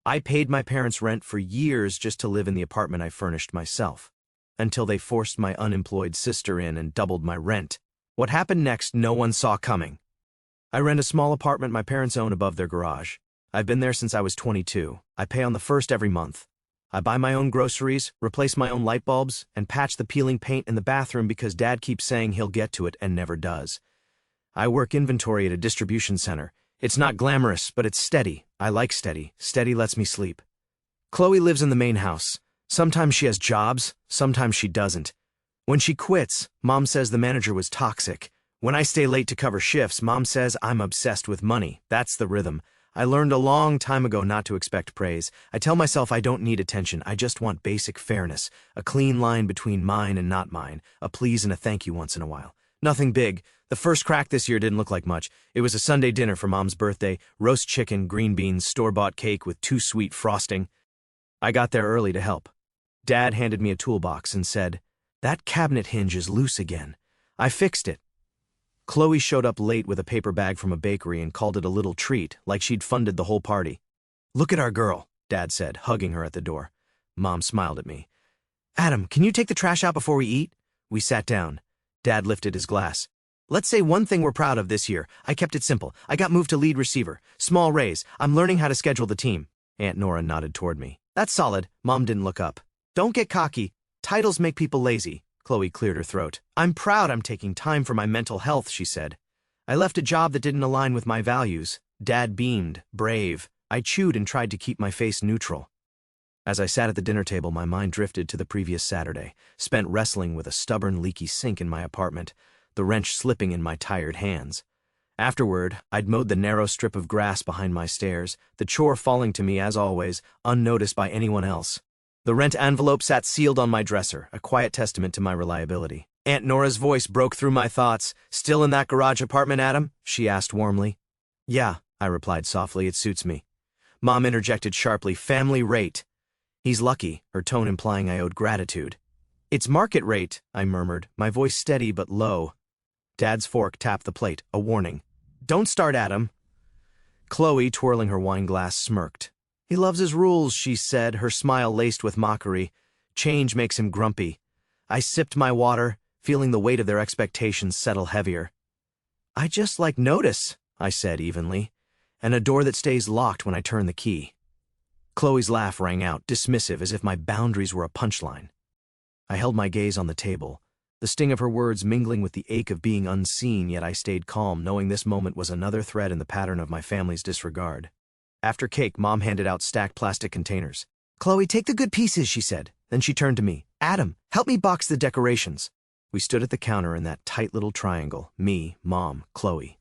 I paid my parents' rent for years just to live in the apartment I furnished myself, until they forced my unemployed sister in and doubled my rent. What happened next, no one saw coming. I rent a small apartment my parents own above their garage. I've been there since I was 22. I pay on the first every month. I buy my own groceries, replace my own light bulbs, and patch the peeling paint in the bathroom because Dad keeps saying he'll get to it and never does. I work inventory at a distribution center. It's not glamorous, but it's steady. I like steady. Steady lets me sleep. Chloe lives in the main house. Sometimes she has jobs, sometimes she doesn't. When she quits, Mom says the manager was toxic. When I stay late to cover shifts, Mom says I'm obsessed with money. That's the rhythm. I learned a long time ago not to expect praise. I tell myself I don't need attention. I just want basic fairness, a clean line between mine and not mine, a please and a thank you once in a while. Nothing big. The first crack this year didn't look like much. It was a Sunday dinner for Mom's birthday, roast chicken, green beans, store-bought cake with too sweet frosting. I got there early to help. Dad handed me a toolbox and said, "That cabinet hinge is loose again." I fixed it. Chloe showed up late with a paper bag from a bakery and called it a little treat, like she'd funded the whole party. "Look at our girl," Dad said, hugging her at the door. Mom smiled at me. "Adam, can you take the trash out before we eat?" We sat down. Dad lifted his glass. "Let's say one thing we're proud of this year. I kept it simple. I got moved to lead receiver. Small raise. I'm learning how to schedule the team." Aunt Nora nodded toward me. "That's solid." Mom didn't look up. "Don't get cocky. Titles make people lazy." Chloe cleared her throat. "I'm proud I'm taking time for my mental health," she said. "I left a job that didn't align with my values." Dad beamed, brave. I chewed and tried to keep my face neutral. As I sat at the dinner table, my mind drifted to the previous Saturday, spent wrestling with a stubborn, leaky sink in my apartment, the wrench slipping in my tired hands. Afterward, I'd mowed the narrow strip of grass behind my stairs, the chore falling to me, as always, unnoticed by anyone else. The rent envelope sat sealed on my dresser, a quiet testament to my reliability. Aunt Nora's voice broke through my thoughts. "Still in that garage apartment, Adam?" she asked warmly. "Yeah," I replied softly, "it suits me." Mom interjected sharply, "Family rate." "He's lucky," her tone implying I owed gratitude. "It's market rate," I murmured, my voice steady but low. Dad's fork tapped the plate, a warning. "Don't start, Adam." Chloe, twirling her wine glass, smirked. "He loves his rules," she said, her smile laced with mockery. "Change makes him grumpy." I sipped my water, feeling the weight of their expectations settle heavier. "I just like notice," I said evenly, "and a door that stays locked when I turn the key." Chloe's laugh rang out, dismissive, as if my boundaries were a punchline. I held my gaze on the table, the sting of her words mingling with the ache of being unseen, yet I stayed calm, knowing this moment was another thread in the pattern of my family's disregard. After cake, Mom handed out stacked plastic containers. "Chloe, take the good pieces," she said. Then she turned to me. "Adam, help me box the decorations." We stood at the counter in that tight little triangle, me, Mom, Chloe.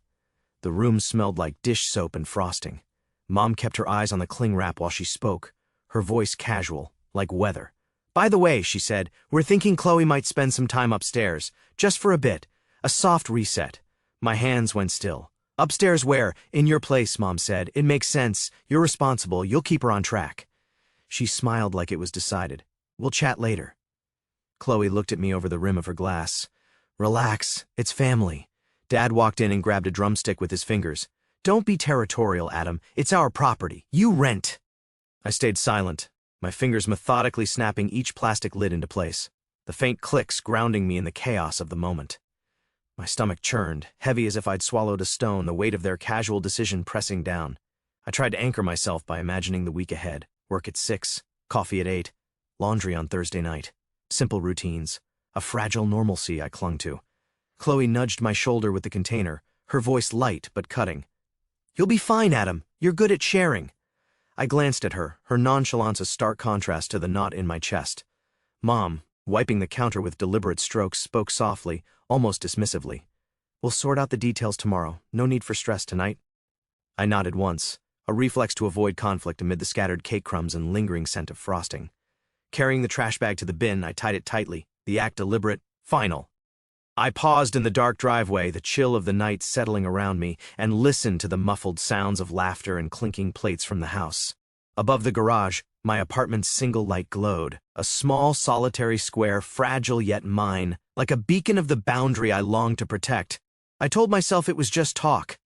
The room smelled like dish soap and frosting. Mom kept her eyes on the cling wrap while she spoke, her voice casual, like weather. "By the way," she said, "we're thinking Chloe might spend some time upstairs, just for a bit, a soft reset." My hands went still. "Upstairs where?" "In your place," Mom said. "It makes sense. You're responsible. You'll keep her on track." She smiled like it was decided. "We'll chat later." Chloe looked at me over the rim of her glass. "Relax. It's family." Dad walked in and grabbed a drumstick with his fingers. "Don't be territorial, Adam. It's our property. You rent." I stayed silent, my fingers methodically snapping each plastic lid into place, the faint clicks grounding me in the chaos of the moment. My stomach churned, heavy as if I'd swallowed a stone, the weight of their casual decision pressing down. I tried to anchor myself by imagining the week ahead. Work at 6, coffee at 8, laundry on Thursday night. Simple routines, a fragile normalcy I clung to. Chloe nudged my shoulder with the container, her voice light but cutting. "You'll be fine, Adam. You're good at sharing." I glanced at her, her nonchalance a stark contrast to the knot in my chest. Mom, wiping the counter with deliberate strokes, spoke softly, almost dismissively. "We'll sort out the details tomorrow. No need for stress tonight." I nodded once, a reflex to avoid conflict amid the scattered cake crumbs and lingering scent of frosting. Carrying the trash bag to the bin, I tied it tightly, the act deliberate, final. I paused in the dark driveway, the chill of the night settling around me, and listened to the muffled sounds of laughter and clinking plates from the house. Above the garage, my apartment's single light glowed, a small, solitary square, fragile yet mine, like a beacon of the boundary I longed to protect. I told myself it was just talk.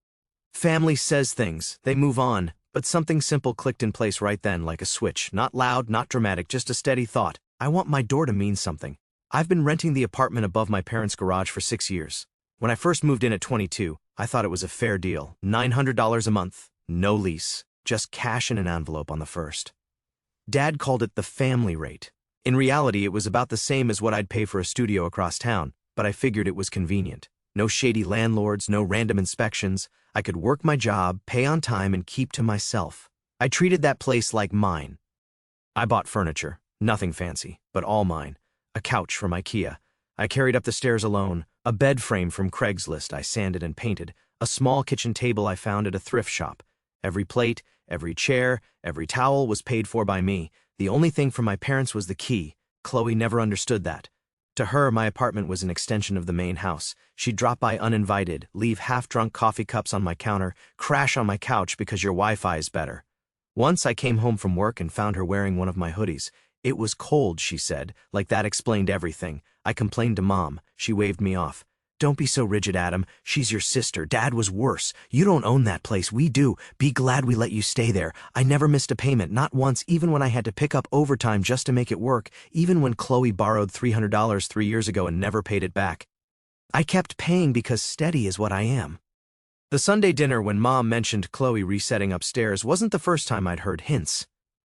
Family says things, they move on, But something simple clicked in place right then, like a switch. Not loud, not dramatic, just a steady thought. I want my door to mean something. I've been renting the apartment above my parents' garage for 6 years. When I first moved in at 22, I thought it was a fair deal. $900 a month, no lease, just cash in an envelope on the first. Dad called it the family rate. In reality, it was about the same as what I'd pay for a studio across town, but I figured it was convenient. No shady landlords, no random inspections. I could work my job, pay on time, and keep to myself. I treated that place like mine. I bought furniture, nothing fancy, but all mine. A couch from IKEA. I carried up the stairs alone. A bed frame from Craigslist I sanded and painted. A small kitchen table I found at a thrift shop. Every plate, every chair, every towel was paid for by me. The only thing from my parents was the key. Chloe never understood that. To her, my apartment was an extension of the main house. She'd drop by uninvited, leave half-drunk coffee cups on my counter, crash on my couch because your Wi-Fi is better. Once I came home from work and found her wearing one of my hoodies. It was cold, she said, like that explained everything. I complained to Mom. She waved me off. Don't be so rigid, Adam. She's your sister. Dad was worse. You don't own that place. We do. Be glad we let you stay there. I never missed a payment, not once, even when I had to pick up overtime just to make it work, even when Chloe borrowed $300 3 years ago and never paid it back. I kept paying because steady is what I am. The Sunday dinner when Mom mentioned Chloe resetting upstairs wasn't the first time I'd heard hints.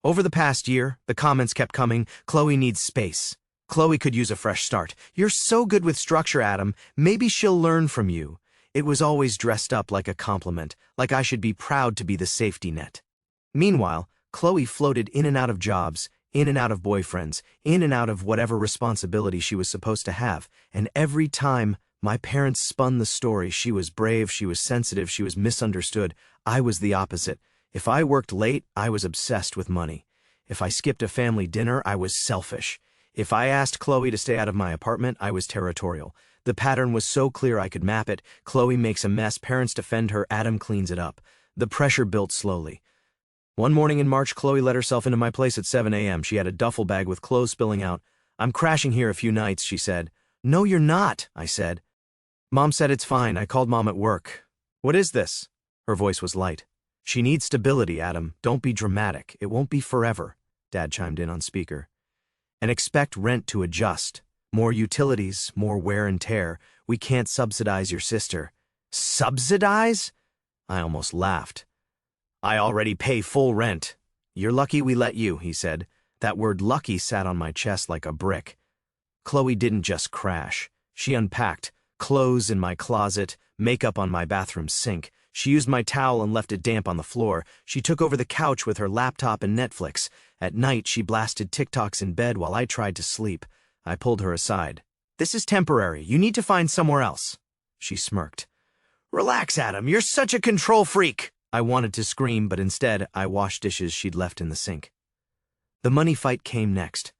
Over the past year, the comments kept coming. Chloe needs space. Chloe could use a fresh start. You're so good with structure, Adam. Maybe she'll learn from you. It was always dressed up like a compliment, like I should be proud to be the safety net. Meanwhile, Chloe floated in and out of jobs, in and out of boyfriends, in and out of whatever responsibility she was supposed to have, and every time my parents spun the story, she was brave, she was sensitive, she was misunderstood. I was the opposite. If I worked late, I was obsessed with money. If I skipped a family dinner, I was selfish. If I asked Chloe to stay out of my apartment, I was territorial. The pattern was so clear I could map it. Chloe makes a mess, parents defend her, Adam cleans it up. The pressure built slowly. One morning in March, Chloe let herself into my place at 7 a.m. She had a duffel bag with clothes spilling out. I'm crashing here a few nights, she said. No, you're not, I said. Mom said it's fine. I called Mom at work. What is this? Her voice was light. She needs stability, Adam. Don't be dramatic. It won't be forever, Dad chimed in on speaker. And expect rent to adjust. More utilities, more wear and tear. We can't subsidize your sister. Subsidize? I almost laughed. I already pay full rent. You're lucky we let you, he said. That word lucky sat on my chest like a brick. Chloe didn't just crash. She unpacked. Clothes in my closet, makeup on my bathroom sink. She used my towel and left it damp on the floor. She took over the couch with her laptop and Netflix. At night, she blasted TikToks in bed while I tried to sleep. I pulled her aside. This is temporary. You need to find somewhere else. She smirked. Relax, Adam. You're such a control freak. I wanted to scream, but instead, I washed dishes she'd left in the sink. The money fight came next.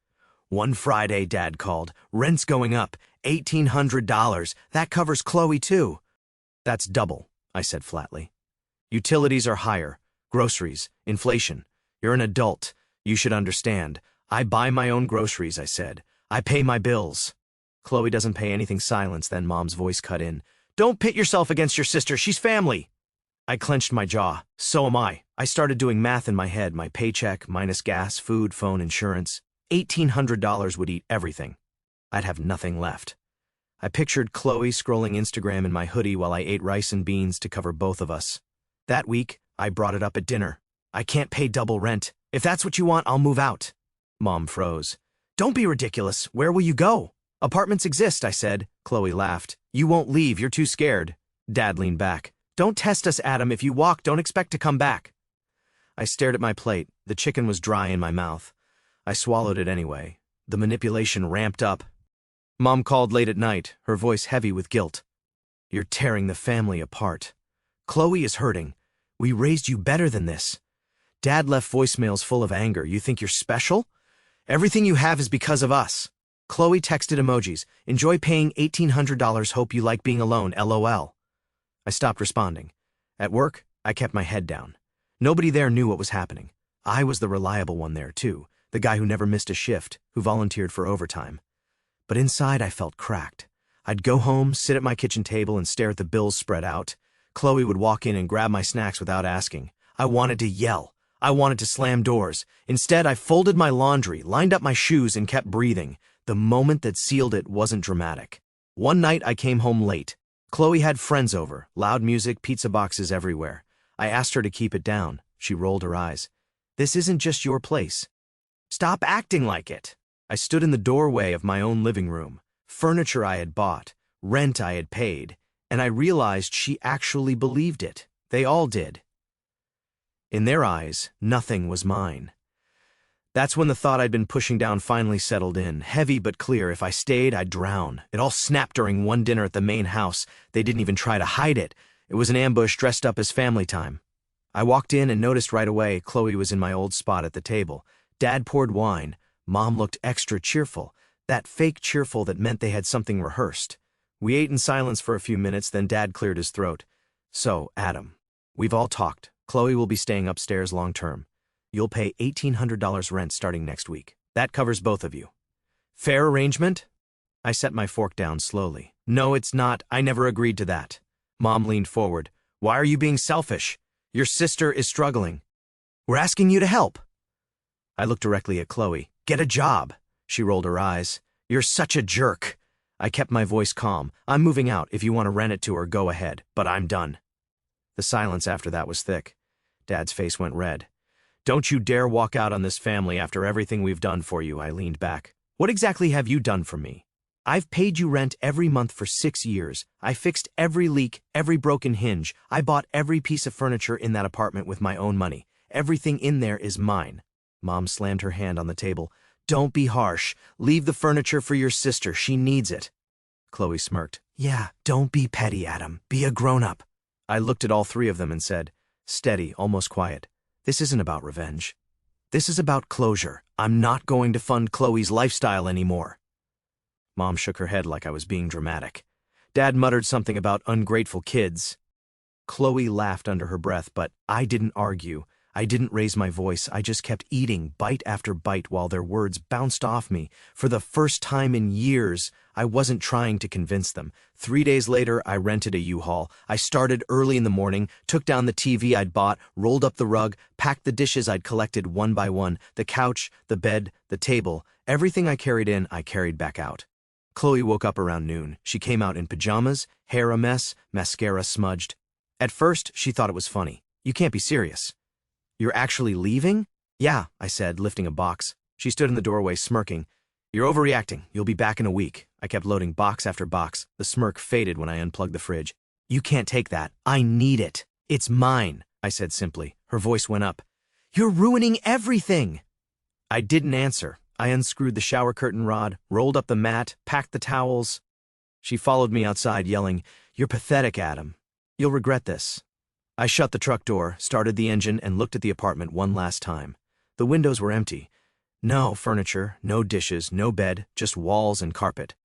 One Friday, Dad called. Rent's going up. $1,800. That covers Chloe, too. That's double, I said flatly. Utilities are higher. Groceries. Inflation. You're an adult. You should understand. I buy my own groceries, I said. I pay my bills. Chloe doesn't pay anything. Silence, then Mom's voice cut in. Don't pit yourself against your sister. She's family. I clenched my jaw. So am I. I started doing math in my head. My paycheck, minus gas, food, phone, insurance. $1,800 would eat everything. I'd have nothing left. I pictured Chloe scrolling Instagram in my hoodie while I ate rice and beans to cover both of us. That week, I brought it up at dinner. I can't pay double rent. If that's what you want, I'll move out. Mom froze. Don't be ridiculous. Where will you go? Apartments exist, I said. Chloe laughed. You won't leave. You're too scared. Dad leaned back. Don't test us, Adam. If you walk, don't expect to come back. I stared at my plate. The chicken was dry in my mouth. I swallowed it anyway. The manipulation ramped up. Mom called late at night, her voice heavy with guilt. You're tearing the family apart. Chloe is hurting. We raised you better than this. Dad left voicemails full of anger. You think you're special? Everything you have is because of us. Chloe texted emojis. Enjoy paying $1,800. Hope you like being alone. LOL. I stopped responding. At work, I kept my head down. Nobody there knew what was happening. I was the reliable one there, too. The guy who never missed a shift, who volunteered for overtime. But inside, I felt cracked. I'd go home, sit at my kitchen table, and stare at the bills spread out. Chloe would walk in and grab my snacks without asking. I wanted to yell. I wanted to slam doors. Instead, I folded my laundry, lined up my shoes, and kept breathing. The moment that sealed it wasn't dramatic. One night, I came home late. Chloe had friends over, loud music, pizza boxes everywhere. I asked her to keep it down. She rolled her eyes. This isn't just your place. Stop acting like it. I stood in the doorway of my own living room. Furniture I had bought, rent I had paid, and I realized she actually believed it. They all did. In their eyes, nothing was mine. That's when the thought I'd been pushing down finally settled in, heavy but clear. If I stayed, I'd drown. It all snapped during one dinner at the main house. They didn't even try to hide it. It was an ambush dressed up as family time. I walked in and noticed right away Chloe was in my old spot at the table. Dad poured wine. Mom looked extra cheerful. That fake cheerful that meant they had something rehearsed. We ate in silence for a few minutes, then Dad cleared his throat. So, Adam, we've all talked. Chloe will be staying upstairs long term. You'll pay $1,800 rent starting next week. That covers both of you. Fair arrangement? I set my fork down slowly. No, it's not. I never agreed to that. Mom leaned forward. Why are you being selfish? Your sister is struggling. We're asking you to help. I looked directly at Chloe. Get a job. She rolled her eyes. You're such a jerk. I kept my voice calm. I'm moving out. If you want to rent it to her, go ahead. But I'm done. The silence after that was thick. Dad's face went red. Don't you dare walk out on this family after everything we've done for you. I leaned back. What exactly have you done for me? I've paid you rent every month for 6 years. I fixed every leak, every broken hinge. I bought every piece of furniture in that apartment with my own money. Everything in there is mine. Mom slammed her hand on the table. Don't be harsh. Leave the furniture for your sister. She needs it. Chloe smirked. Yeah, don't be petty, Adam. Be a grown-up. I looked at all three of them and said, steady, almost quiet. This isn't about revenge. This is about closure. I'm not going to fund Chloe's lifestyle anymore. Mom shook her head like I was being dramatic. Dad muttered something about ungrateful kids. Chloe laughed under her breath, but I didn't argue. I didn't raise my voice. I just kept eating bite after bite while their words bounced off me. For the first time in years, I wasn't trying to convince them. 3 days later, I rented a U-Haul. I started early in the morning, took down the TV I'd bought, rolled up the rug, packed the dishes I'd collected one by one, the couch, the bed, the table. Everything I carried in, I carried back out. Chloe woke up around noon. She came out in pajamas, hair a mess, mascara smudged. At first, she thought it was funny. You can't be serious. You're actually leaving? Yeah, I said, lifting a box. She stood in the doorway, smirking. You're overreacting. You'll be back in a week. I kept loading box after box. The smirk faded when I unplugged the fridge. You can't take that. I need it. It's mine, I said simply. Her voice went up. You're ruining everything. I didn't answer. I unscrewed the shower curtain rod, rolled up the mat, packed the towels. She followed me outside, yelling, You're pathetic, Adam. You'll regret this. I shut the truck door, started the engine, and looked at the apartment one last time. The windows were empty. No furniture, no dishes, no bed, just walls and carpet.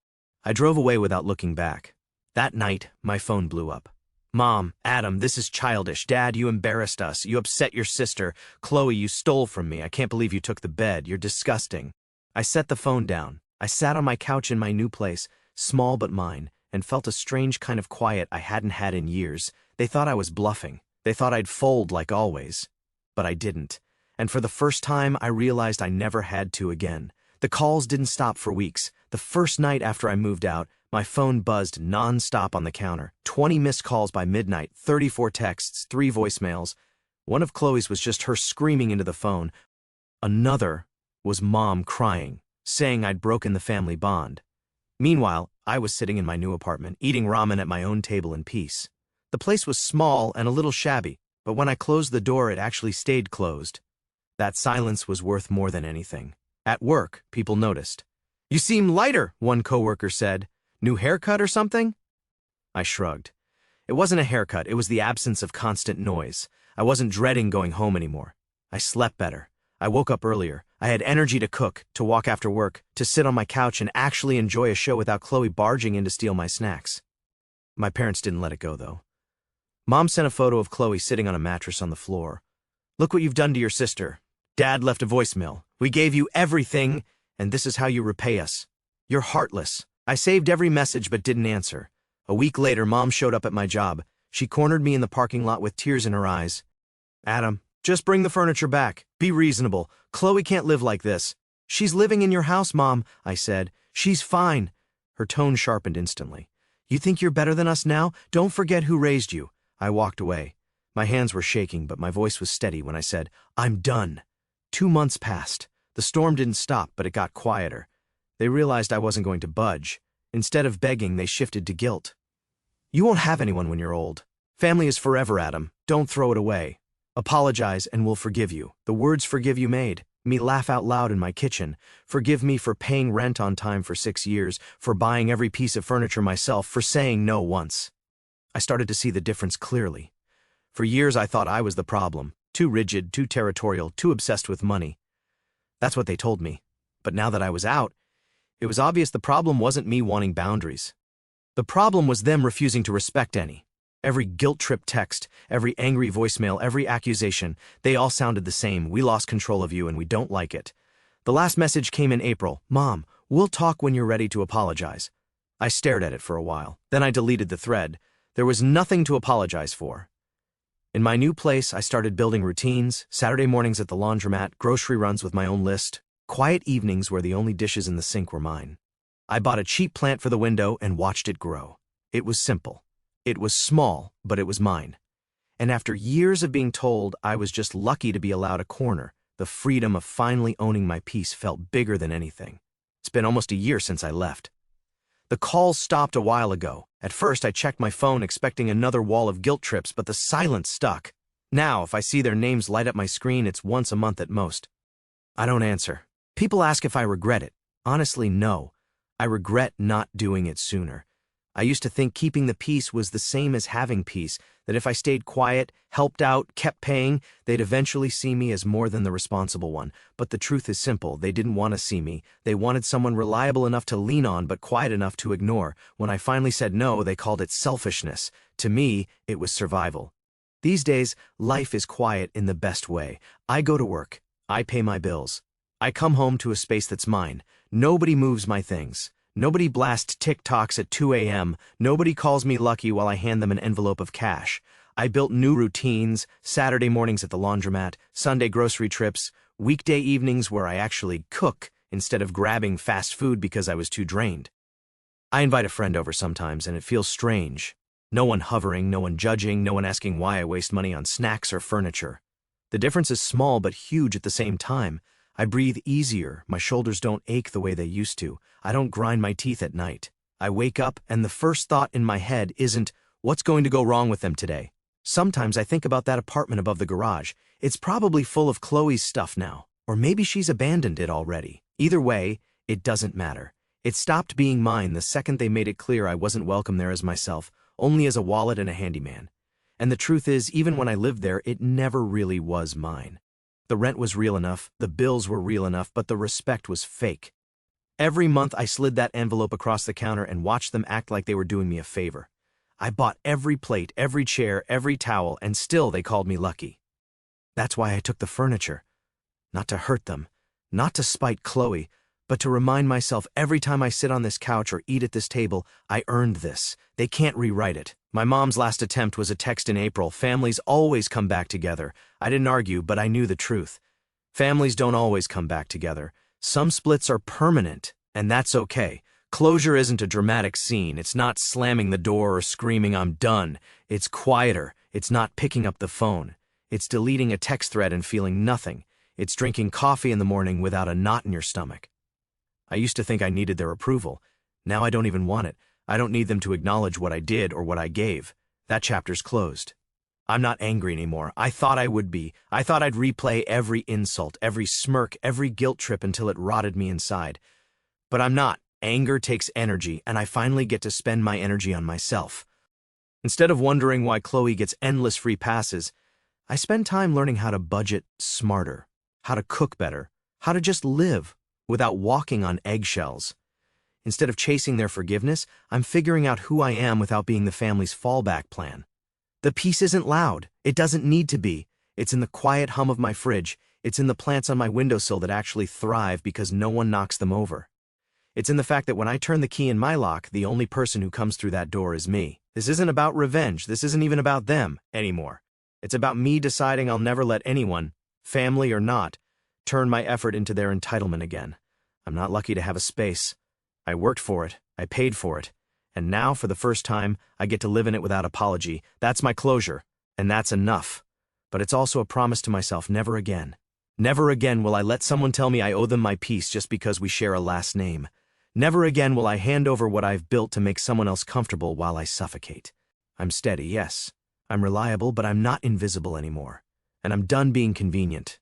I drove away without looking back. That night, my phone blew up. Mom, Adam, this is childish. Dad, you embarrassed us. You upset your sister. Chloe, you stole from me. I can't believe you took the bed. You're disgusting. I set the phone down. I sat on my couch in my new place, small but mine, and felt a strange kind of quiet I hadn't had in years. They thought I was bluffing. They thought I'd fold like always. But I didn't. And for the first time, I realized I never had to again. The calls didn't stop for weeks. The first night after I moved out, my phone buzzed non-stop on the counter. 20 missed calls by midnight, 34 texts, 3 voicemails. One of Chloe's was just her screaming into the phone. Another was Mom crying, saying I'd broken the family bond. Meanwhile, I was sitting in my new apartment, eating ramen at my own table in peace. The place was small and a little shabby, but when I closed the door, it actually stayed closed. That silence was worth more than anything. At work, people noticed. You seem lighter, one coworker said. New haircut or something? I shrugged. It wasn't a haircut, it was the absence of constant noise. I wasn't dreading going home anymore. I slept better. I woke up earlier. I had energy to cook, to walk after work, to sit on my couch and actually enjoy a show without Chloe barging in to steal my snacks. My parents didn't let it go, though. Mom sent a photo of Chloe sitting on a mattress on the floor. Look what you've done to your sister. Dad left a voicemail. We gave you everything, and this is how you repay us. You're heartless. I saved every message but didn't answer. A week later, Mom showed up at my job. She cornered me in the parking lot with tears in her eyes. Adam, Just bring the furniture back. Be reasonable. Chloe can't live like this. She's living in your house, Mom, I said. She's fine. Her tone sharpened instantly. You think you're better than us now? Don't forget who raised you. I walked away. My hands were shaking, but my voice was steady when I said, I'm done. 2 months passed. The storm didn't stop, but it got quieter. They realized I wasn't going to budge. Instead of begging, they shifted to guilt. You won't have anyone when you're old. Family is forever, Adam. Don't throw it away. Apologize and we'll forgive you. The words forgive you made me laugh out loud in my kitchen. Forgive me for paying rent on time for 6 years, for buying every piece of furniture myself, for saying no once. I started to see the difference clearly. For years I thought I was the problem. Too rigid, too territorial, too obsessed with money. That's what they told me. But now that I was out, it was obvious the problem wasn't me wanting boundaries. The problem was them refusing to respect any. Every guilt-trip text, every angry voicemail, every accusation, they all sounded the same. We lost control of you and we don't like it. The last message came in April. Mom, we'll talk when you're ready to apologize. I stared at it for a while. Then I deleted the thread. There was nothing to apologize for. In my new place, I started building routines, Saturday mornings at the laundromat, grocery runs with my own list, quiet evenings where the only dishes in the sink were mine. I bought a cheap plant for the window and watched it grow. It was simple. It was small, but it was mine. And after years of being told I was just lucky to be allowed a corner, the freedom of finally owning my peace felt bigger than anything. It's been almost a year since I left. The calls stopped a while ago. At first, I checked my phone expecting another wall of guilt trips, but the silence stuck. Now, if I see their names light up my screen, it's once a month at most. I don't answer. People ask if I regret it. Honestly, no. I regret not doing it sooner. I used to think keeping the peace was the same as having peace, that if I stayed quiet, helped out, kept paying, they'd eventually see me as more than the responsible one. But the truth is simple. They didn't want to see me. They wanted someone reliable enough to lean on but quiet enough to ignore. When I finally said no, they called it selfishness. To me, it was survival. These days, life is quiet in the best way. I go to work. I pay my bills. I come home to a space that's mine. Nobody moves my things. Nobody blasts TikToks at 2 a.m. Nobody calls me lucky while I hand them an envelope of cash. I built new routines, Saturday mornings at the laundromat, Sunday grocery trips, weekday evenings where I actually cook instead of grabbing fast food because I was too drained. I invite a friend over sometimes and it feels strange. No one hovering, no one judging, no one asking why I waste money on snacks or furniture. The difference is small but huge at the same time. I breathe easier, my shoulders don't ache the way they used to, I don't grind my teeth at night. I wake up and the first thought in my head isn't, what's going to go wrong with them today? Sometimes I think about that apartment above the garage. It's probably full of Chloe's stuff now, or maybe she's abandoned it already. Either way, it doesn't matter. It stopped being mine the second they made it clear I wasn't welcome there as myself, only as a wallet and a handyman. And the truth is, even when I lived there, it never really was mine. The rent was real enough, the bills were real enough, but the respect was fake. Every month I slid that envelope across the counter and watched them act like they were doing me a favor. I bought every plate, every chair, every towel, and still they called me lucky. That's why I took the furniture. Not to hurt them, not to spite Chloe, but to remind myself every time I sit on this couch or eat at this table, I earned this. They can't rewrite it. My mom's last attempt was a text in April. Families always come back together. I didn't argue, but I knew the truth. Families don't always come back together. Some splits are permanent, and that's okay. Closure isn't a dramatic scene. It's not slamming the door or screaming, I'm done. It's quieter. It's not picking up the phone. It's deleting a text thread and feeling nothing. It's drinking coffee in the morning without a knot in your stomach. I used to think I needed their approval. Now I don't even want it. I don't need them to acknowledge what I did or what I gave. That chapter's closed. I'm not angry anymore. I thought I would be. I thought I'd replay every insult, every smirk, every guilt trip until it rotted me inside. But I'm not. Anger takes energy, and I finally get to spend my energy on myself. Instead of wondering why Chloe gets endless free passes, I spend time learning how to budget smarter, how to cook better, how to just live without walking on eggshells. Instead of chasing their forgiveness, I'm figuring out who I am without being the family's fallback plan. The peace isn't loud. It doesn't need to be. It's in the quiet hum of my fridge. It's in the plants on my windowsill that actually thrive because no one knocks them over. It's in the fact that when I turn the key in my lock, the only person who comes through that door is me. This isn't about revenge. This isn't even about them anymore. It's about me deciding I'll never let anyone, family or not, turn my effort into their entitlement again. I'm not lucky to have a space. I worked for it, I paid for it, and now, for the first time, I get to live in it without apology. That's my closure, and that's enough. But it's also a promise to myself, never again. Never again will I let someone tell me I owe them my peace just because we share a last name. Never again will I hand over what I've built to make someone else comfortable while I suffocate. I'm steady, yes. I'm reliable, but I'm not invisible anymore. And I'm done being convenient.